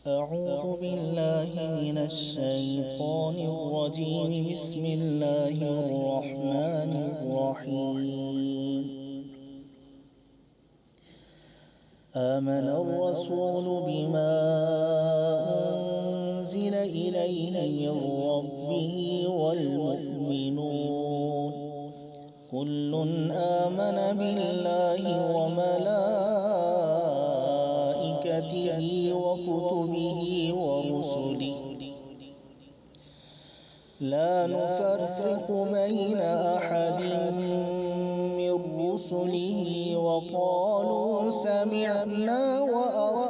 أعوذ بالله من الشيطان الرجيم. بسم الله الرحمن الرحيم. آمن الرسول بما أنزل إليه من ربه والمؤمنون كل آمن بالله وملائكته وكتبه ورسله لا نفرق بين أحد من رسله وقالوا سمعنا وأطعنا